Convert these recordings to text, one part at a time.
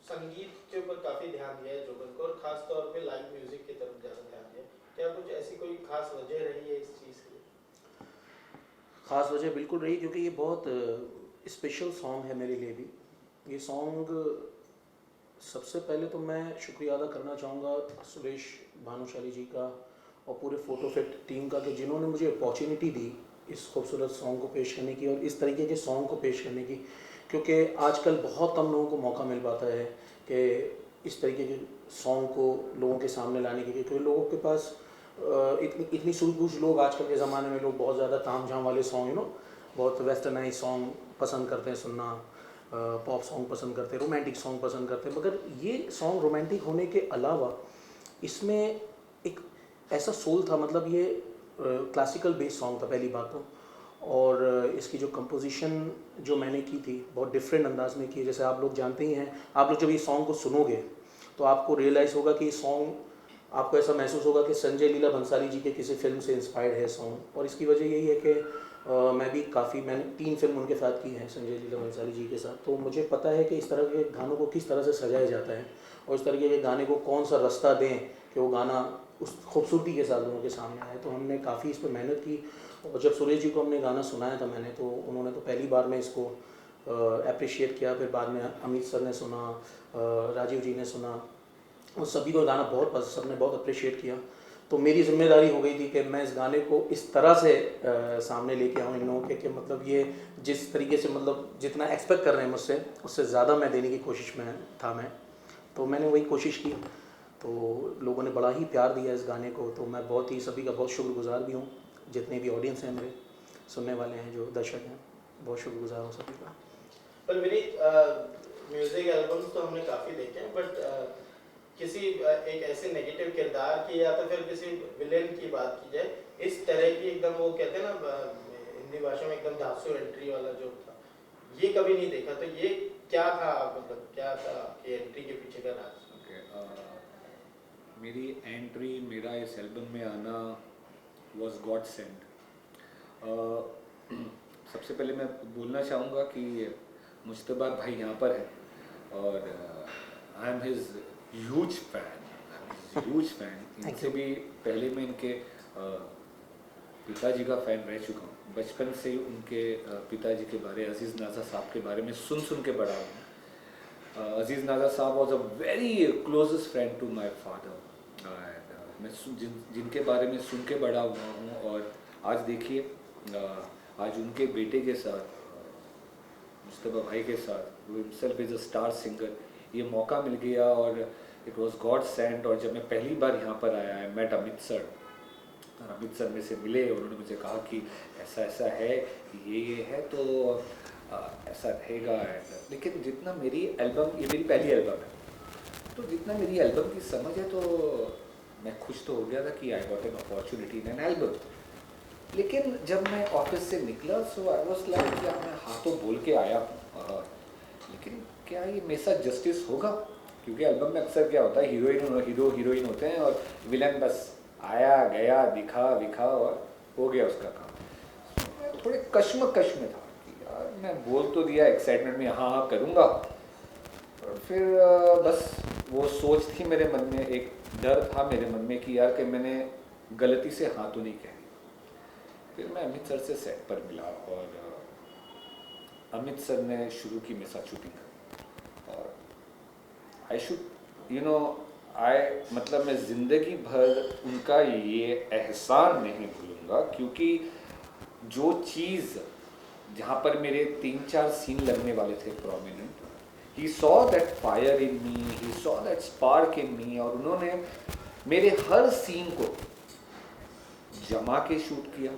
संगीत के ऊपर काफ़ी ध्यान दिया है जोगन को, और ख़ास तौर पे लाइव म्यूज़िक की तरफ ज़्यादा ध्यान दिया है। क्या कुछ ऐसी कोई ख़ास वजह रही है इस चीज़ की? ख़ास वजह बिल्कुल रही, क्योंकि ये बहुत स्पेशल सॉन्ग है मेरे लिए भी। ये सॉन्ग, सबसे पहले तो मैं शुक्रिया अदा करना चाहूँगा सुरेश भानुशाली जी का और पूरे फोटोफिट टीम का, कि जिन्होंने मुझे अपॉर्चुनिटी दी इस खूबसूरत सॉन्ग को पेश करने की और इस तरीके के सॉन्ग को पेश करने की। क्योंकि आजकल बहुत कम लोगों को मौका मिल पाता है कि इस तरीके के सॉन्ग को लोगों के सामने लाने के लिए, क्योंकि लोगों के पास इतनी सूझबूझ, लोग आजकल के ज़माने में लोग बहुत ज़्यादा ताम झाम वाले सॉन्ग बहुत वेस्टर्नाइज सॉन्ग पसंद करते हैं सुनना, पॉप सॉन्ग पसंद करते हैं, रोमांटिक सॉन्ग पसंद करते हैं। मगर ये सॉन्ग रोमांटिक होने के अलावा इसमें एक ऐसा सोल था, मतलब ये क्लासिकल बेस्ड सॉन्ग था पहली बात तो। और इसकी जो कंपोजिशन जो मैंने की थी बहुत डिफरेंट अंदाज में की है। जैसे आप लोग जानते ही हैं, आप लोग जब ये सॉन्ग को सुनोगे तो आपको रियलाइज़ होगा कि ये सॉन्ग, आपको ऐसा महसूस होगा कि संजय लीला भंसाली जी के किसी फिल्म से इंस्पायर्ड है सॉन्ग। और इसकी वजह यही है कि मैं भी मैंने 3 फिल्म उनके साथ की हैं संजय लीला भंसाली जी के साथ, तो मुझे पता है कि इस तरह के गानों को किस तरह से सजाया जाता है और इस तरीके के गाने को कौन सा रास्ता दें कि वो गाना उस खूबसूरती के साथ लोगों के सामने आए। तो हमने काफ़ी इस पर मेहनत की। और जब सुरेश जी को हमने गाना सुनाया था मैंने, तो उन्होंने तो पहली बार में इसको अप्रिशिएट किया, फिर बाद में अमित सर ने सुना, राजीव जी ने सुना, और सभी को गाना बहुत पसंद, सबने बहुत अप्रिशिएट किया। तो मेरी जिम्मेदारी हो गई थी कि मैं इस गाने को इस तरह से सामने लेके आऊँ इन लोगों के, कि मतलब ये जिस तरीके से, मतलब जितना एक्सपेक्ट कर रहे हैं मुझसे, उससे ज़्यादा मैं देने की कोशिश में था मैं। तो मैंने वही कोशिश की। तो लोगों ने बड़ा ही प्यार दिया इस गाने को, तो मैं बहुत ही सभी का बहुत शुक्रगुजार भी हूँ। जितने भी ऑडियंस हैं, मेरे सुनने वाले हैं, जो दर्शक हैं, बहुत शुक्रगुजार हूँ सभी का। पर विनीत, म्यूज़िक एल्बम्स तो हमने काफ़ी देखे हैं, बट किसी एक ऐसे नेगेटिव किरदार की या तो फिर किसी विलेन की बात की जाए, इस तरह की एकदम, वो कहते हैं ना हिंदी भाषा में एकदम धांसू एंट्री वाला जो था, ये कभी नहीं देखा। तो ये क्या था, मतलब क्या था आपकी एंट्री के पीछे का राज? मेरी एंट्री, मेरा इस एल्बम में आना वॉज गॉड सेंड। सबसे पहले मैं बोलना चाहूँगा कि मुश्तबा भाई यहाँ पर है और I am his huge fan. इनसे भी पहले मैं इनके पिताजी का फ़ैन रह चुका हूँ। बचपन से ही उनके पिताजी के बारे, अजीज़ नाज़ा साहब के बारे में सुन के बड़ा हूँ। अजीज़ नाज़ा साहब was a very closest friend to my father. मैं जिनके बारे में सुन के बड़ा हुआ हूँ, और आज देखिए आज उनके बेटे के साथ, मुस्तफा भाई के साथ, वो himself is a star singer, ये मौका मिल गया और इट वॉज गॉड सेंट। और जब मैं पहली बार यहाँ पर आया, आई मेट अमित सर, और अमित सर में से मिले, उन्होंने मुझे कहा कि ऐसा ऐसा है, ये है, तो ऐसा रहेगा। लेकिन जितना मेरी एल्बम, ये मेरी पहली एल्बम है, तो जितना मेरी एल्बम की समझ है, तो मैं खुश तो हो गया था कि I got an opportunity in an album. लेकिन जब मैं ऑफिस से निकला, सो आई वॉज लाइक कि मैं हाथों बोल के आया हूँ, लेकिन क्या ये मेरे साथ जस्टिस होगा? क्योंकि एल्बम में अक्सर क्या होता है, हीरोइन होते हैं और विलन बस आया गया, दिखा विखा और हो गया उसका काम। मैं थोड़े कश्मकश में था कि यार मैं बोल तो दिया एक्साइटमेंट में, हाँ हाँ करूँगा, और फिर बस वो सोच थी मेरे मन में, एक डर था मेरे मन में कि यार कि मैंने गलती से हाँ तो नहीं कह दी। फिर मैं अमित सर से सेट पर मिला और अमित सर ने शुरू की मेरे साथ शूटिंग। और आई शुड मतलब मैं ज़िंदगी भर उनका ये एहसान नहीं भूलूंगा, क्योंकि जो चीज़ जहाँ पर मेरे 3-4 सीन लगने वाले थे prominent, he saw that fire in me, he saw that spark in me, और उन्होंने मेरे हर सीन को जमा के शूट किया।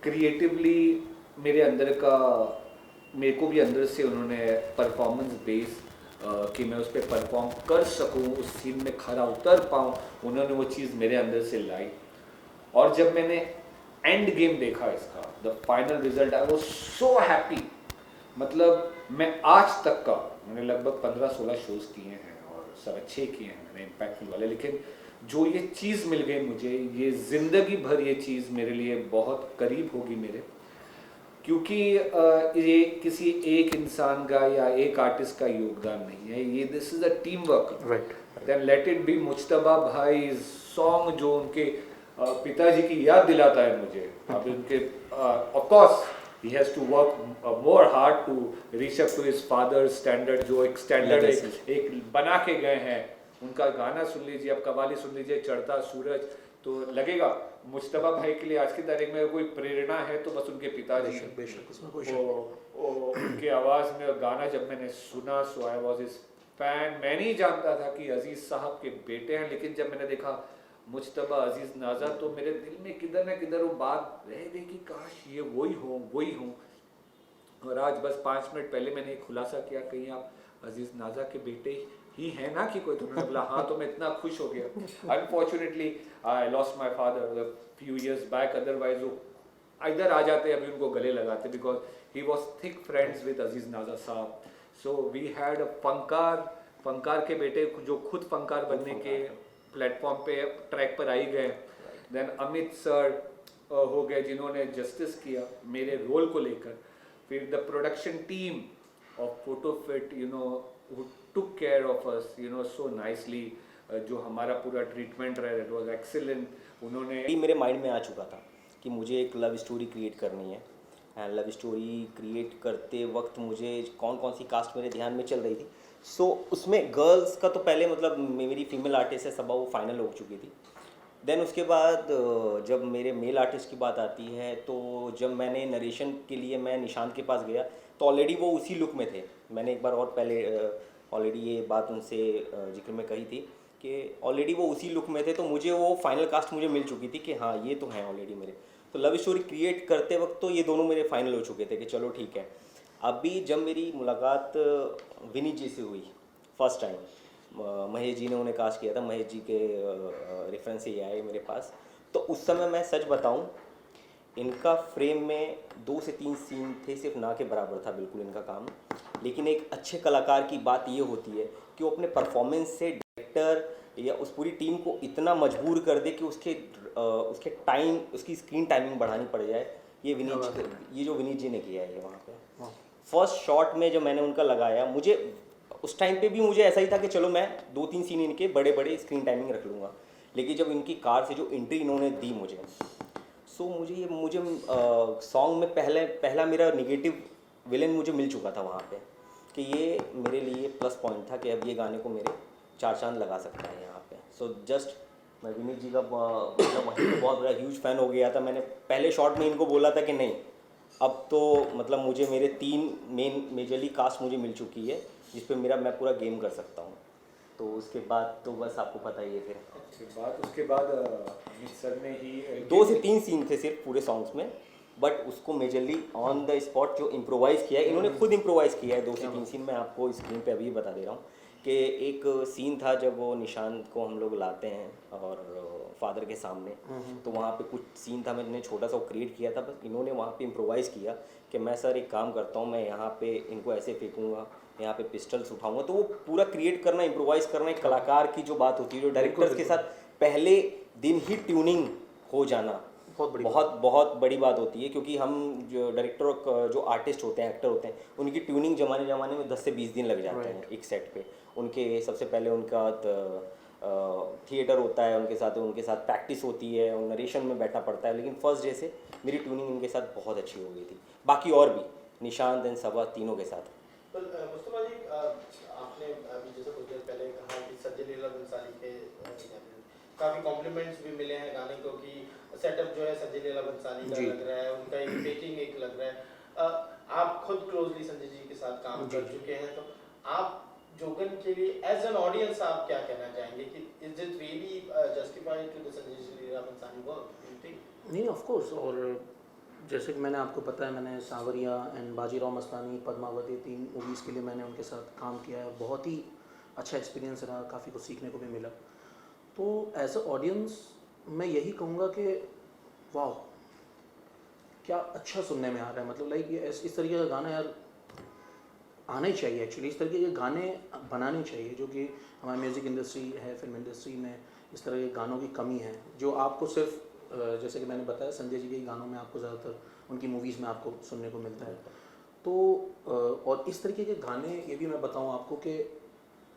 क्रिएटिवली मेरे अंदर का, मेरे को भी अंदर से उन्होंने परफॉर्मेंस बेस कि मैं उस पर परफॉर्म कर सकूं, उस सीन में खरा उतर पाऊं, उन्होंने वो चीज़ मेरे अंदर से लाई। और जब मैंने एंड गेम देखा इसका, the final result, I was so happy. मतलब मैं आज तक का, मैंने लगभग 15-16 शोज़ किए हैं और सब अच्छे किए हैं मैंने, इम्पैक्टफुल वाले, लेकिन जो ये चीज़ मिल गई मुझे, ये ज़िंदगी भर ये चीज़ मेरे लिए बहुत करीब होगी मेरे। क्योंकि ये किसी एक इंसान का या एक आर्टिस्ट का योगदान नहीं है, ये this is a team work. Right. Then let it be Mujtaba भाई सॉन्ग जो उनके पिताजी की याद दिलाता है मुझे। अब उनके ऑफ कोर्स ही has to work more hard to reach up to his father standard, जो एक स्टैंडर्ड एक बना के गए हैं। उनका गाना सुन लीजिए, अब कवाली सुन लीजिए, चढ़ता सूरज, तो लगेगा मुज्तबा भाई के लिए आज की तारीख में कोई प्रेरणा है तो बस उनके पिताजी। बेशक इसमें कोई शक नहीं। उनके आवाज़ में गाना जब मैंने सुना सो आई वॉज इज फैन। मैं नहीं जानता था कि अजीज़ साहब के बेटे हैं, लेकिन जब मैंने देखा मुज्तबा अजीज़ नाज़ा तो मेरे दिल में किधर न किधर वो बात रह गई कि काश ये वही हो। और आज बस 5 मिनट पहले मैंने एक खुलासा किया, कहीं आप अजीज़ नाज़ा के बेटे ही है ना कि कोई, तो उन्होंने बोला हाँ, तो मैं इतना खुश हो गया। Unfortunately I lost my father few years back, otherwise वो इधर आ जाते, अभी उनको गले लगाते, because he was thick friends with Aziz Naza Sahab. So we had a Fankar के बेटे जो खुद फंकार बनने के प्लेटफॉर्म पे ट्रैक पर आई गए। देन अमित सर हो गए जिन्होंने जस्टिस किया मेरे रोल को लेकर। फिर the production team of Photofit who took care of us so nicely, जो हमारा पूरा ट्रीटमेंट रहा, it was excellent। उन्होंने मेरे माइंड में आ चुका था कि मुझे एक लव स्टोरी क्रिएट करनी है। एंड लव स्टोरी क्रिएट करते वक्त मुझे कौन कौन सी कास्ट मेरे ध्यान में चल रही थी। सो उसमें गर्ल्स का तो पहले मतलब मेरी फीमेल आर्टिस्ट है सबा, वो फाइनल हो चुकी थी। देन उसके बाद जब मेरे मेल आर्टिस्ट की बात आती है, तो जब मैंने नरेशन के लिए मैं निशांत के पास गया तो ऑलरेडी वो उसी लुक में थे। मैंने एक बार और पहले ऑलरेडी ये बात उनसे जिक्र में कही थी कि ऑलरेडी वो उसी लुक में थे, तो मुझे वो फाइनल कास्ट मुझे मिल चुकी थी कि हाँ ये तो हैं ऑलरेडी मेरे। तो लव स्टोरी क्रिएट करते वक्त तो ये दोनों मेरे फाइनल हो चुके थे कि चलो ठीक है। अभी जब मेरी मुलाकात विनीत जी से हुई फर्स्ट टाइम, महेश जी ने उन्हें कास्ट किया था, महेश जी के रेफरेंस से ये आए मेरे पास। तो उस समय मैं सच बताऊं, इनका फ्रेम में 2 से 3 सीन थे, सिर्फ ना के बराबर था बिल्कुल इनका काम। लेकिन एक अच्छे कलाकार की बात ये होती है कि वो अपने परफॉर्मेंस से डायरेक्टर या उस पूरी टीम को इतना मजबूर कर दे कि उसकी स्क्रीन टाइमिंग बढ़ानी पड़ जाए। ये जो विनीत जी ने किया है वहाँ पे फर्स्ट शॉट में जब मैंने उनका लगाया, मुझे उस टाइम पे भी मुझे ऐसा ही था कि चलो मैं 2-3 सीन इनके बड़े बड़े स्क्रीन टाइमिंग रख लूँगा। लेकिन जब इनकी कार से जो एंट्री इन्होंने दी मुझे सॉन्ग में पहला मेरा निगेटिव विलेन मुझे मिल चुका था वहाँ पे, कि ये मेरे लिए प्लस पॉइंट था कि अब ये गाने को मेरे 4 चांद लगा सकता है यहाँ पे। सो जस्ट मैं विनीत जी का मतलब वहीं पे बहुत बड़ा ह्यूज फ़ैन हो गया था। मैंने पहले शॉट में इनको बोला था कि नहीं, अब तो मतलब मुझे मेरे 3 मेजरली कास्ट मुझे मिल चुकी है जिस पे मैं पूरा गेम कर सकता हूँ। तो उसके बाद तो बस आपको पता ही है। फिर उसके बाद अमित सर ने ही 2 से 3 सीन थे सिर्फ पूरे सॉन्ग्स में, बट उसको मेजरली ऑन द स्पॉट जो इम्प्रोवाइज़ किया है, इन्होंने खुद इम्प्रोवाइज़ किया है। 2 से 3 सीन मैं आपको स्क्रीन पे अभी बता दे रहा हूँ कि एक सीन था जब वो निशांत को हम लोग लाते हैं और फादर के सामने, तो वहाँ पे कुछ सीन था मैंने छोटा सा वो क्रिएट किया था। बस इन्होंने वहाँ पे इम्प्रोवाइज़ किया कि मैं सर एक काम करता हूँ, मैं यहाँ पे इनको ऐसे फेंकूँगा, यहाँ पे पिस्टल्स उठाऊँगा। तो वो पूरा क्रिएट करना, इम्प्रोवाइज़ करना एक कलाकार की जो बात होती है, जो डायरेक्टर्स के साथ पहले दिन ही ट्यूनिंग हो जाना बहुत बड़ी बात होती है। क्योंकि हम जो डायरेक्टर जो आर्टिस्ट होते हैं, एक्टर होते हैं, उनकी ट्यूनिंग ज़माने में 10 से 20 दिन लग जाते हैं एक सेट पे। उनके सबसे पहले उनका थिएटर होता है, उनके साथ प्रैक्टिस होती है, और नरेशन में बैठना पड़ता है। लेकिन फर्स्ट डे से मेरी ट्यूनिंग इनके साथ बहुत अच्छी हो गई थी। बाकी और भी निशांत एंड सबा तीनों के साथ। मुस्तफा जी, आपने अभी जैसे कुछ देर पहले कहा कि सज्जन लीला बंसाली के काफ़ी कॉम्प्लीमेंट्स भी मिले हैं गाने को, कि सेटअप जो है संजय लीला बंसाली का लग रहा है, उनका एक मेकिंग एक लग रहा है। आप खुद क्लोजली संजय जी के साथ काम कर चुके हैं, तो आप जोगन के लिए एज एन ऑडियंस आप क्या कहना चाहेंगे कि is it really justified to the Sanjay Leela Bhansali work, you think? नहीं, ऑफ कोर्स। और जैसे कि मैंने आपको पता है, मैंने सांवरिया एंड बाजीराव मस्तानी, पद्मावती 3 मूवीज़ के लिए मैंने उनके साथ काम किया है। बहुत ही अच्छा एक्सपीरियंस रहा, काफ़ी कुछ सीखने को भी मिला। तो एज अ ऑडियंस मैं यही कहूँगा कि वाह क्या अच्छा सुनने में आ रहा है। मतलब लाइक ये इस तरीके का गाना यार आना ही चाहिए। एक्चुअली इस तरीके के गाने बनाने चाहिए, जो कि हमारी म्यूज़िक इंडस्ट्री है, फिल्म इंडस्ट्री में इस तरह के गानों की कमी है, जो आपको सिर्फ जैसे कि मैंने बताया संजय जी के गानों में आपको ज़्यादातर उनकी मूवीज़ में आपको सुनने को मिलता है। तो और इस तरीके के गाने, ये भी मैं बताऊं आपको कि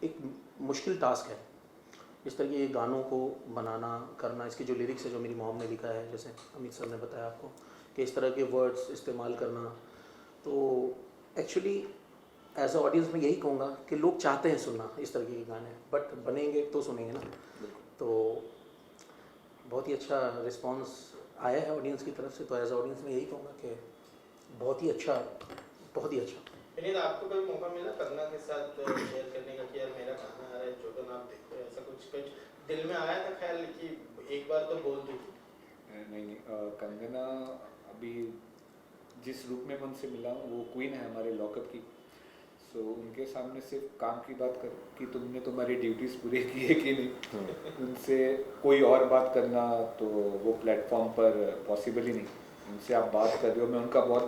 एक मुश्किल टास्क है इस तरह के गानों को बनाना करना। इसके जो लिरिक्स है जो मेरी मॉम ने लिखा है, जैसे अमित सर ने बताया आपको कि इस तरह के वर्ड्स इस्तेमाल करना, तो एक्चुअली एज अ ऑडियंस मैं यही कहूँगा कि लोग चाहते हैं सुनना इस तरह के गाने, बट बनेंगे तो सुनेंगे ना। तो बहुत ही अच्छा रिस्पांस आया है ऑडियंस की तरफ से, तो एज अ ऑडियंस मैं यही कहूँगा कि बहुत ही अच्छा, बहुत ही अच्छा। विनीत, आपको कभी मौका मिला कंगना के साथ शेयर करने का कि यार मेरा गाना आ रहा है जोटन आप देखो, ऐसा कुछ दिल में आया था ख्याल कि एक बार तो बोल दूँ? नहीं, कंगना अभी जिस रूप में मैं उनसे मिला हूँ वो क्वीन है हमारे लॉकअप की। सो उनके सामने सिर्फ काम की बात कर कि तुमने तुम्हारी ड्यूटीज़ पूरी की है कि नहीं, उनसे कोई और बात करना तो वो प्लेटफॉर्म पर पॉसिबल ही नहीं। उनसे आप बात कर रहे हो, मैं उनका बहुत